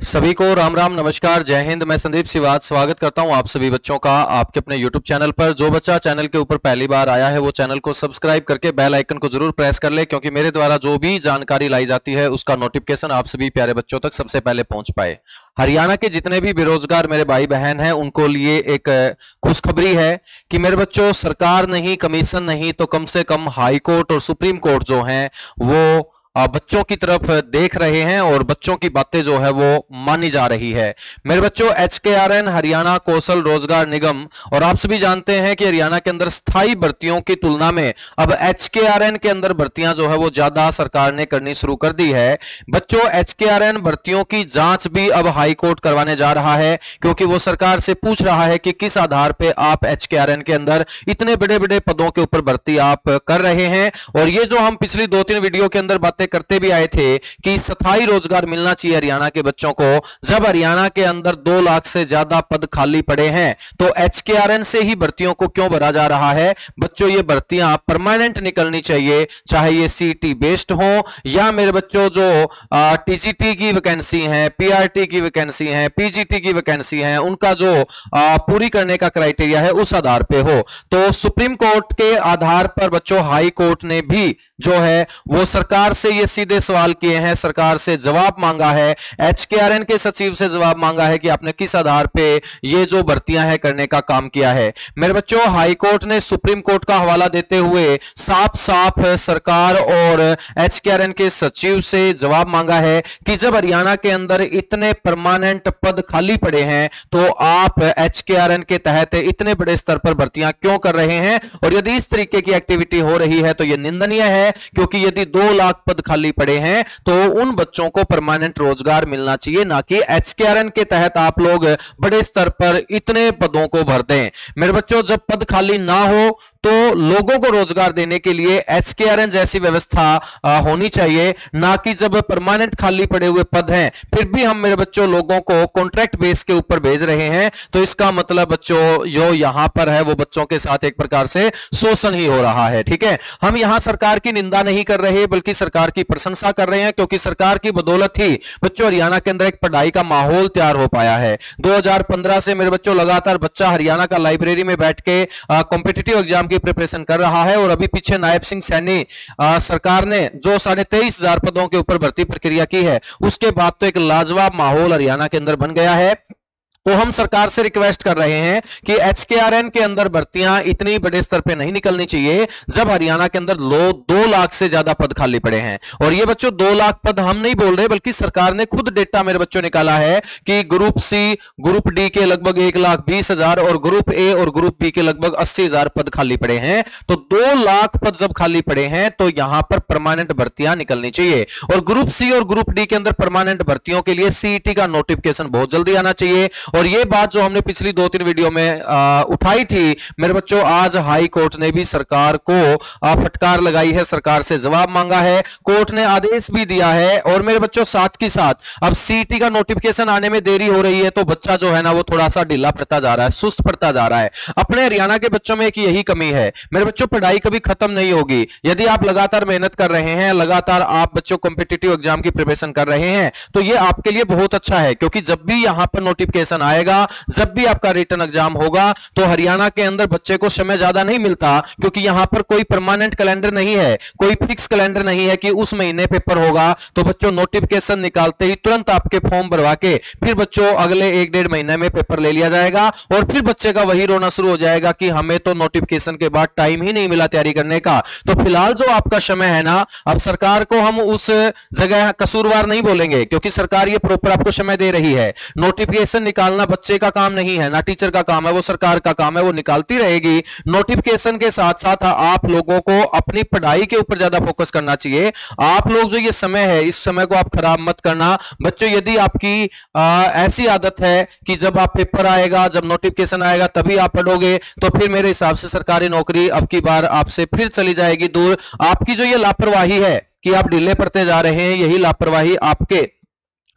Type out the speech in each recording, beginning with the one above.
सभी को राम राम नमस्कार जय हिंद। मैं संदीप सिवाज स्वागत करता हूं आप सभी बच्चों का आपके अपने YouTube चैनल पर। जो बच्चा चैनल के ऊपर पहली बार आया है वो चैनल को सब्सक्राइब करके बेल आइकन को जरूर प्रेस कर ले, क्योंकि मेरे द्वारा जो भी जानकारी लाई जाती है उसका नोटिफिकेशन आप सभी प्यारे बच्चों तक सबसे पहले पहुंच पाए। हरियाणा के जितने भी बेरोजगार मेरे भाई बहन हैं उनको लिए एक खुशखबरी है कि मेरे बच्चों, सरकार नहीं, कमीशन नहीं तो कम से कम हाई कोर्ट और सुप्रीम कोर्ट जो हैं वो बच्चों की तरफ देख रहे हैं और बच्चों की बातें जो है वो मानी जा रही है। मेरे बच्चों, HKRN हरियाणा कौशल रोजगार निगम, और आप सभी जानते हैं कि हरियाणा के अंदर स्थायी भर्तियों की तुलना में अब HKRN के अंदर भर्तियां जो है वो ज्यादा सरकार ने करनी शुरू कर दी है। बच्चों, HKRN भर्तियों की जांच भी अब हाई कोर्ट करवाने जा रहा है, क्योंकि वो सरकार से पूछ रहा है कि किस आधार पर आप HKRN के अंदर इतने बड़े बड़े पदों के ऊपर भर्ती आप कर रहे हैं। और ये जो हम पिछली 2-3 वीडियो के अंदर बातें करते भी आए थे कि स्थायी रोजगार मिलना चाहिए हरियाणा के बच्चों को, जब हरियाणा के अंदर 2 लाख से ज्यादा पद खाली पड़े हैं तो HKRN से ही भर्तियों को क्यों भरा जा रहा है। बच्चों, ये भर्तियां परमानेंट निकलनी चाहिए, चाहे ये CET बेस्ड हो या मेरे बच्चों जो TGT की वैकेंसी है, PRT की वैकेंसी है, PGT की वैकेंसी है, उनका जो पूरी करने का क्राइटेरिया है उस आधार पे हो। तो सुप्रीम कोर्ट के आधार पर बच्चों हाई कोर्ट ने भी जो है वो सरकार से ये सीधे सवाल किए हैं, सरकार से जवाब मांगा है, HKRN के सचिव से जवाब मांगा है कि आपने किस आधार पे ये जो भर्तियां है करने का काम किया है। मेरे बच्चों, हाई कोर्ट ने सुप्रीम कोर्ट का हवाला देते हुए साफ साफ सरकार और HKRN के सचिव से जवाब मांगा है कि जब हरियाणा के अंदर इतने परमानेंट पद खाली पड़े हैं तो आप HKRN के तहत इतने बड़े स्तर पर भर्तियां क्यों कर रहे हैं। और यदि इस तरीके की एक्टिविटी हो रही है तो यह निंदनीय है, क्योंकि यदि 2 लाख पद खाली पड़े हैं तो उन बच्चों को परमानेंट रोजगार मिलना चाहिए, ना कि HKRN के तहत आप लोग बड़े स्तर पर इतने पदों को भर दें। मेरे बच्चों, जब पद खाली ना हो तो लोगों को रोजगार देने के लिए HKRN जैसी व्यवस्था होनी चाहिए, ना कि जब परमानेंट खाली पड़े हुए पद हैं फिर भी हम मेरे बच्चों लोगों को कॉन्ट्रैक्ट बेस के ऊपर भेज रहे हैं। तो इसका मतलब बच्चों जो यहां पर है वो बच्चों के साथ एक प्रकार से शोषण ही हो रहा है। ठीक है, हम यहां सरकार की निंदा नहीं कर रहे बल्कि सरकार की प्रशंसा कर रहे हैं, क्योंकि सरकार की बदौलत ही बच्चों हरियाणा के अंदर एक पढ़ाई का माहौल तैयार हो पाया है। 2015 से मेरे बच्चों लगातार बच्चा हरियाणा का लाइब्रेरी में बैठ के कॉम्पिटिटिव एग्जाम की प्रिपरेशन कर रहा है। और अभी पीछे नायब सिंह सैनी सरकार ने जो 23,500 पदों के ऊपर भर्ती प्रक्रिया की है उसके बाद तो एक लाजवाब माहौल हरियाणा के अंदर बन गया है। तो हम सरकार से रिक्वेस्ट कर रहे हैं कि HKRN के अंदर भर्तियां इतनी बड़े स्तर पे नहीं निकलनी चाहिए जब हरियाणा के अंदर 2 लाख से ज्यादा पद खाली पड़े हैं। और ये बच्चों 2 लाख पद हम नहीं बोल रहे बल्कि सरकार ने खुद डेटा मेरे बच्चों निकाला है कि ग्रुप C, ग्रुप D के लगभग 1,20,000 और ग्रुप A और ग्रुप B के लगभग 80,000 पद खाली पड़े हैं। तो 2 लाख पद जब खाली पड़े हैं तो यहां पर परमानेंट भर्तियां निकलनी चाहिए। और ग्रुप C और ग्रुप D के अंदर परमानेंट भर्तियों के लिए CET का नोटिफिकेशन बहुत जल्दी आना चाहिए। और ये बात जो हमने पिछली 2-3 वीडियो में उठाई थी मेरे बच्चों, आज हाई कोर्ट ने भी सरकार को फटकार लगाई है, सरकार से जवाब मांगा है, कोर्ट ने आदेश भी दिया है। और मेरे बच्चों साथ ही साथ अब CET का नोटिफिकेशन आने में देरी हो रही है तो बच्चा जो है ना वो थोड़ा सा ढीला पड़ता जा रहा है, सुस्त पड़ता जा रहा है। अपने हरियाणा के बच्चों में एक यही कमी है मेरे बच्चों, पढ़ाई कभी खत्म नहीं होगी। यदि आप लगातार मेहनत कर रहे हैं, लगातार आप बच्चों कॉम्पिटिटिव एग्जाम की प्रिपरेशन कर रहे हैं तो ये आपके लिए बहुत अच्छा है, क्योंकि जब भी यहां पर नोटिफिकेशन आएगा, जब भी आपका रिटन एग्जाम होगा तो हरियाणा के अंदर बच्चे को समय ज्यादा नहीं मिलता, क्योंकि यहां पर कोई परमानेंट कैलेंडर नहीं है, कोई फिक्स कैलेंडर नहीं है कि उस महीने पेपर होगा। तो बच्चों नोटिफिकेशन निकालते ही तुरंत आपके फॉर्म भरवा के फिर बच्चों अगले 1-1.5 महीने में पेपर ले लिया जाएगा और फिर बच्चे का वही रोना शुरू हो जाएगा कि हमें तो नोटिफिकेशन के बाद टाइम ही नहीं मिला तैयारी करने का। तो फिलहाल जो आपका समय है ना, अब सरकार को हम उस जगह कसूरवार नहीं बोलेंगे, क्योंकि सरकार ये प्रॉपर आपको समय दे रही है। नोटिफिकेशन निकालना बच्चे का काम नहीं है, ना टीचर का काम है, वो सरकार का काम है, वो निकालती रहेगी। नोटिफिकेशन के साथ साथ आप लोगों को अपनी पढ़ाई के ऊपर ज्यादा फोकस करना चाहिए। आप लोग जो ये समय है इस समय को आप खराब मत करना बच्चों। यदि आपकी ऐसी आदत है कि जब आप पेपर आएगा, जब नोटिफिकेशन आएगा तभी आप पढ़ोगे, तो फिर मेरे हिसाब से सरकारी नौकरी अब की बार आपसे फिर चली जाएगी दूर। आपकी जो ये लापरवाही है कि आप ढीले पड़ते जा रहे हैं, यही लापरवाही आपके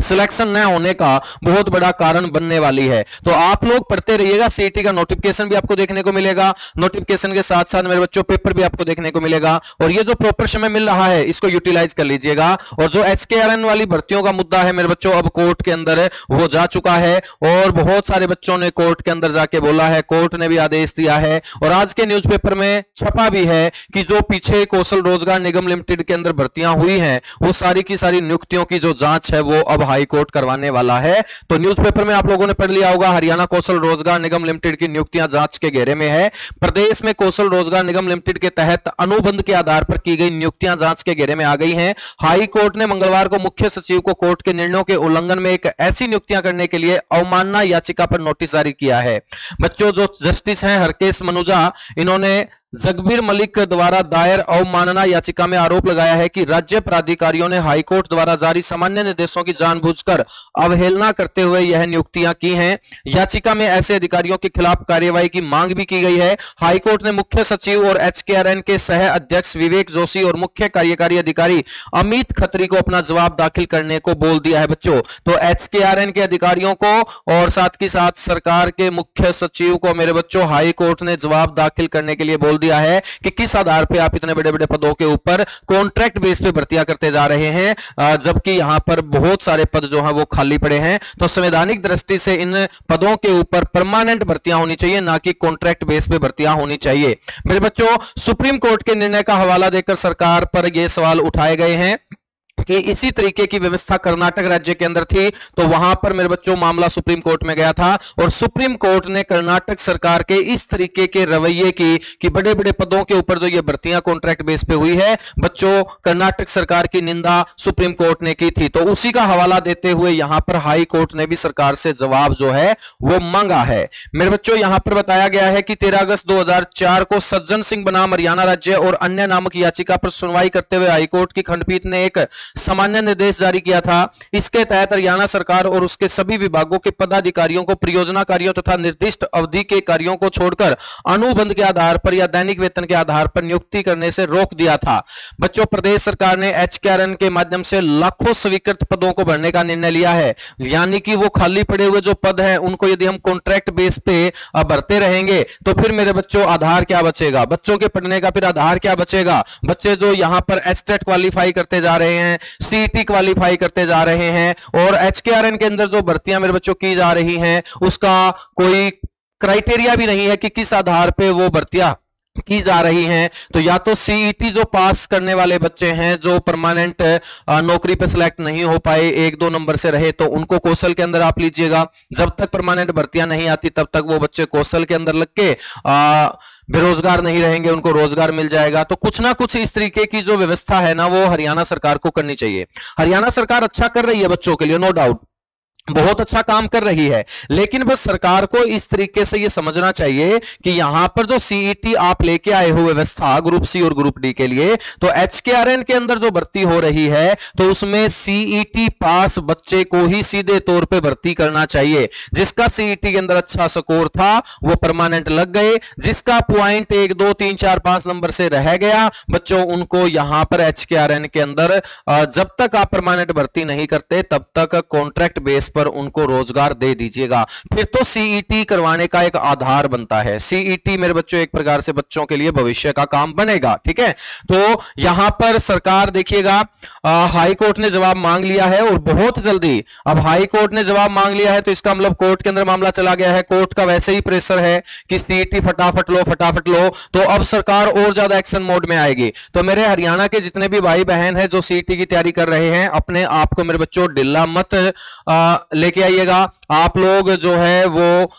सिलेक्शन न होने का बहुत बड़ा कारण बनने वाली है। तो आप लोग पढ़ते रहिएगा, सीईटी का नोटिफिकेशन भी आपको देखने को मिलेगा, नोटिफिकेशन के साथ साथ मेरे बच्चों पेपर भी आपको देखने को मिलेगा, और ये जो प्रॉपर समय मिल रहा है इसको यूटिलाइज कर लीजिएगा। और जो एचकेआरएन वाली भर्तियों का मुद्दा है मेरे बच्चों, अब कोर्ट के अंदर वो जा चुका है, और बहुत सारे बच्चों ने कोर्ट के अंदर जाके बोला है, कोर्ट ने भी आदेश दिया है, और आज के न्यूज़पेपर में छपा भी है कि जो पीछे कौशल रोजगार निगम लिमिटेड के अंदर भर्तियां हुई हैं वो सारी की सारी नियुक्तियों की जो जांच है वो अब हाई कोर्ट करवाने वाला है। तो न्यूज़पेपर में आप लोगों ने पढ़ लिया होगा, हरियाणा कौशल रोजगार निगम लिमिटेड की नियुक्तियां जांच के घेरे में है। प्रदेश में कौशल रोजगार निगम लिमिटेड के तहत अनुबंध के आधार पर की गई नियुक्तियां जांच के घेरे में आ गई हैं। हाई कोर्ट ने मंगलवार को मुख्य सचिव को कोर्ट के निर्णयों के उल्लंघन में एक ऐसी नियुक्तियां करने के लिए अवमानना याचिका पर नोटिस जारी किया है। बच्चों, जो जस्टिस हैं हरकेश मनुजा, इन्होंने जगबीर मलिक द्वारा दायर अवमानना याचिका में आरोप लगाया है कि राज्य प्राधिकारियों ने हाईकोर्ट द्वारा जारी सामान्य निर्देशों की जानबूझकर अवहेलना करते हुए यह नियुक्तियां की हैं। याचिका में ऐसे अधिकारियों के खिलाफ कार्यवाही की मांग भी की गई है। हाईकोर्ट ने मुख्य सचिव और एचकेआरएन के सह अध्यक्ष विवेक जोशी और मुख्य कार्यकारी अधिकारी अमित खत्री को अपना जवाब दाखिल करने को बोल दिया है। बच्चों, तो एचकेआरएन के अधिकारियों को और साथ ही साथ सरकार के मुख्य सचिव को मेरे बच्चों हाई कोर्ट ने जवाब दाखिल करने के लिए बोल दिया है कि किस आधार पे आप इतने बड़े बड़े पदों के ऊपर कॉन्ट्रैक्ट बेस पे भर्तियां करते जा रहे हैं, जबकि यहां पर बहुत सारे पद जो हैं वो खाली पड़े हैं। तो संवैधानिक दृष्टि से इन पदों के ऊपर परमानेंट भर्तियां होनी चाहिए, ना कि कॉन्ट्रैक्ट बेस पे भर्तियां होनी चाहिए। मेरे बच्चों, सुप्रीम कोर्ट के निर्णय का हवाला देकर सरकार पर यह सवाल उठाए गए हैं कि इसी तरीके की व्यवस्था कर्नाटक राज्य के अंदर थी, तो वहां पर मेरे बच्चों मामला सुप्रीम कोर्ट में गया था, और सुप्रीम कोर्ट ने कर्नाटक सरकार के इस तरीके के रवैये की कि बड़े बड़े पदों के ऊपर जो ये भर्तियां कॉन्ट्रैक्ट बेस पे हुई है, बच्चों कर्नाटक सरकार की निंदा सुप्रीम कोर्ट ने की थी। तो उसी का हवाला देते हुए यहां पर हाई कोर्ट ने भी सरकार से जवाब जो है वो मांगा है। मेरे बच्चों, यहां पर बताया गया है कि 13 अगस्त 2004 को सज्जन सिंह बनाम हरियाणा राज्य और अन्य नामक याचिका पर सुनवाई करते हुए हाईकोर्ट की खंडपीठ ने एक सामान्य निर्देश जारी किया था। इसके तहत हरियाणा सरकार और उसके सभी विभागों के पदाधिकारियों को परियोजना कार्यों तथा निर्दिष्ट अवधि के कार्यों को छोड़कर अनुबंध के आधार पर या दैनिक वेतन के आधार पर नियुक्ति करने से रोक दिया था। बच्चों, प्रदेश सरकार ने एचकेआरएन के माध्यम से लाखों स्वीकृत पदों को भरने का निर्णय लिया है, यानी कि वो खाली पड़े हुए जो पद हैं उनको यदि हम कॉन्ट्रैक्ट बेस पे भरते रहेंगे तो फिर मेरे बच्चों आधार क्या बचेगा, बच्चों के पढ़ने का फिर आधार क्या बचेगा। बच्चे जो यहां पर एचटेट क्वालिफाई करते जा रहे हैं, सीईटी क्वालिफाई करते जा रहे हैं, और एचकेआरएन के अंदर जो भर्तियां मेरे बच्चों की जा रही हैं उसका कोई क्राइटेरिया भी नहीं है कि किस आधार पे वो भर्तियां की जा रही हैं। तो या तो सीईटी जो पास करने वाले बच्चे हैं जो परमानेंट नौकरी पे सिलेक्ट नहीं हो पाए, 1-2 नंबर से रहे, तो उनको कौशल के अंदर आप लीजिएगा। जब तक परमानेंट भर्तियां नहीं आती तब तक वो बच्चे कौशल के अंदर लग के बेरोजगार नहीं रहेंगे, उनको रोजगार मिल जाएगा। तो कुछ ना कुछ इस तरीके की जो व्यवस्था है ना वो हरियाणा सरकार को करनी चाहिए। हरियाणा सरकार अच्छा कर रही है बच्चों के लिए, नो डाउट बहुत अच्छा काम कर रही है, लेकिन बस सरकार को इस तरीके से यह समझना चाहिए कि यहां पर जो सीईटी आप लेके आए हो व्यवस्था ग्रुप सी और ग्रुप डी के लिए, तो एचकेआरएन के अंदर जो भर्ती हो रही है तो उसमें सीईटी पास बच्चे को ही सीधे तौर पे भर्ती करना चाहिए। जिसका सीईटी के अंदर अच्छा स्कोर था वो परमानेंट लग गए, जिसका पॉइंट 1, 2, 3, 4, 5 नंबर से रह गया बच्चों, उनको यहां पर एचकेआरएन के अंदर जब तक आप परमानेंट भर्ती नहीं करते तब तक कॉन्ट्रैक्ट बेस पर उनको रोजगार दे दीजिएगा। फिर तो सीईटी करवाने का एक आधार बनता है। सीईटी मेरे बच्चों एक प्रकार से बच्चों के लिए भविष्य का काम बनेगा, ठीक है। तो यहां पर सरकार देखिएगा हाई कोर्ट ने जवाब मांग लिया है, और बहुत जल्दी अब हाई कोर्ट ने जवाब मांग लिया है तो इसका मतलब कोर्ट के अंदर मामला चला गया है। कोर्ट का वैसे ही प्रेशर है कि सीईटी फटाफट लो फटाफट लो, तो अब सरकार और ज्यादा एक्शन मोड में आएगी। तो मेरे हरियाणा के जितने भी भाई बहन हैं जो सीईटी की तैयारी कर रहे हैं, अपने आप को मेरे बच्चों ढिल्ला मत लेके आइएगा। आप लोग जो है वो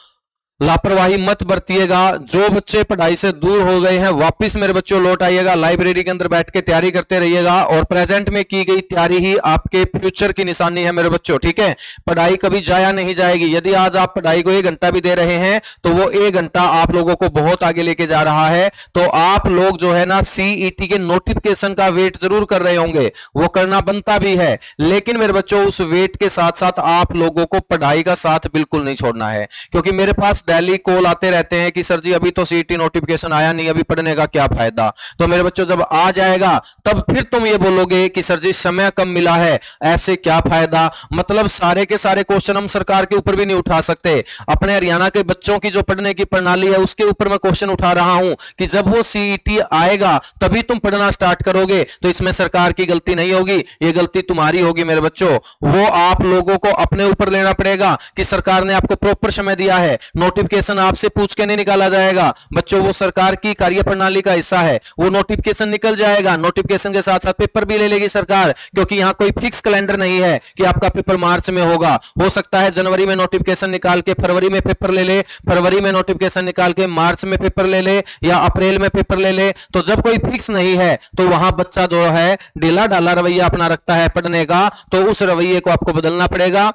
लापरवाही मत बरतिएगा। जो बच्चे पढ़ाई से दूर हो गए हैं वापस मेरे बच्चों लौट आइएगा, लाइब्रेरी के अंदर बैठ के तैयारी करते रहिएगा, और प्रेजेंट में की गई तैयारी ही आपके फ्यूचर की निशानी है मेरे बच्चों, ठीक है। पढ़ाई कभी जाया नहीं जाएगी। यदि आज आप पढ़ाई को 1 घंटा भी दे रहे हैं तो वो 1 घंटा आप लोगों को बहुत आगे लेके जा रहा है। तो आप लोग जो है ना सीईटी के नोटिफिकेशन का वेट जरूर कर रहे होंगे, वो करना बनता भी है, लेकिन मेरे बच्चों उस वेट के साथ साथ आप लोगों को पढ़ाई का साथ बिल्कुल नहीं छोड़ना है, क्योंकि मेरे पास डेली कॉल आते रहते हैं कि सर जी अभी तो सीईटी नोटिफिकेशन आया नहीं, अभी पढ़ने का क्या फायदा। तो मेरे बच्चों जब आ जाएगा तब फिर तुम ये बोलोगे कि सर जी समय कम मिला है, ऐसे क्या फायदा। मतलब सारे के सारे क्वेश्चन हम सरकार के ऊपर भी नहीं उठा सकते, अपने हरियाणा के बच्चों की जो पढ़ने की प्रणाली है उसके ऊपर मैं क्वेश्चन उठा रहा हूं कि जब वो सीईटी आएगा तभी तुम पढ़ना स्टार्ट करोगे। तो इसमें सरकार की गलती नहीं होगी, ये गलती तुम्हारी होगी मेरे बच्चों। वो आप लोगों को अपने ऊपर लेना पड़ेगा कि सरकार ने आपको प्रॉपर समय दिया है, नोटिफिकेशन आपसे पूछ के नहीं निकाला जाएगा बच्चों, वो सरकार की कार्य प्रणाली का हिस्सा है। वो नोटिफिकेशन निकल जाएगा, नोटिफिकेशन के साथ साथ पेपर भी ले लेगी सरकार, क्योंकि यहां कोई फिक्स कैलेंडर नहीं है कि आपका पेपर मार्च में होगा। हो सकता है जनवरी में नोटिफिकेशन निकाल के फरवरी में पेपर ले ले, फरवरी में नोटिफिकेशन निकाल के मार्च में पेपर ले ले, या अप्रैल में पेपर ले ले। तो जब कोई फिक्स नहीं है तो वहां बच्चा जो है ढीला ढाला रवैया अपना रखता है पढ़ने का, तो उस रवैये को आपको बदलना पड़ेगा।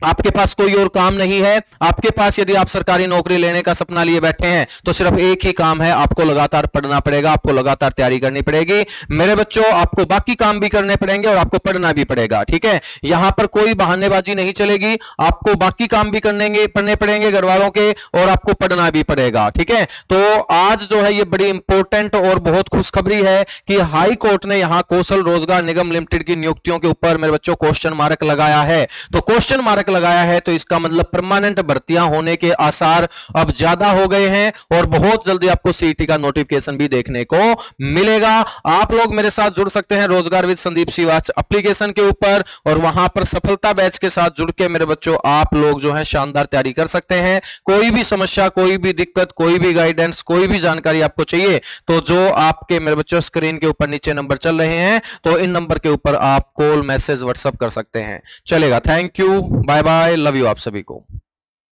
आपके पास कोई और काम नहीं है, आपके पास यदि आप सरकारी नौकरी लेने का सपना लिए बैठे हैं तो सिर्फ एक ही काम है, आपको लगातार पढ़ना पड़ेगा, आपको लगातार तैयारी करनी पड़ेगी मेरे बच्चों। आपको बाकी काम भी करने पड़ेंगे और आपको पढ़ना भी पड़ेगा, ठीक है। यहां पर कोई बहानेबाजी नहीं चलेगी, आपको बाकी काम भी पढ़ने पड़ेंगे घर वालों के, और आपको पढ़ना भी पड़ेगा, ठीक है। तो आज जो है ये बड़ी इंपॉर्टेंट और बहुत खुशखबरी है कि हाई कोर्ट ने यहां कौशल रोजगार निगम लिमिटेड की नियुक्तियों के ऊपर मेरे बच्चों क्वेश्चन मार्क लगाया है। तो क्वेश्चन मार्क लगाया है तो इसका मतलब परमानेंट भर्तियां होने के आसार अब ज्यादा हो गए हैं, और बहुत जल्दी आपको सीईटी का नोटिफिकेशन भी देखने को मिलेगा। आप लोग मेरे साथ जुड़ सकते हैं रोजगार विद संदीप श्रीवास्तव एप्लीकेशन के ऊपर, और वहां पर सफलता बैच के साथ जुड़ के मेरे बच्चों आप लोग जो है शानदार तैयारी कर सकते हैं। कोई भी समस्या, कोई भी दिक्कत, कोई भी गाइडेंस, कोई भी जानकारी आपको चाहिए तो जो आपके मेरे बच्चों स्क्रीन के ऊपर नीचे नंबर चल रहे हैं तो इन नंबर के ऊपर आप कॉल, मैसेज, व्हाट्सएप कर सकते हैं। चलेगा, thank you, bye bye, love you आप सभी को।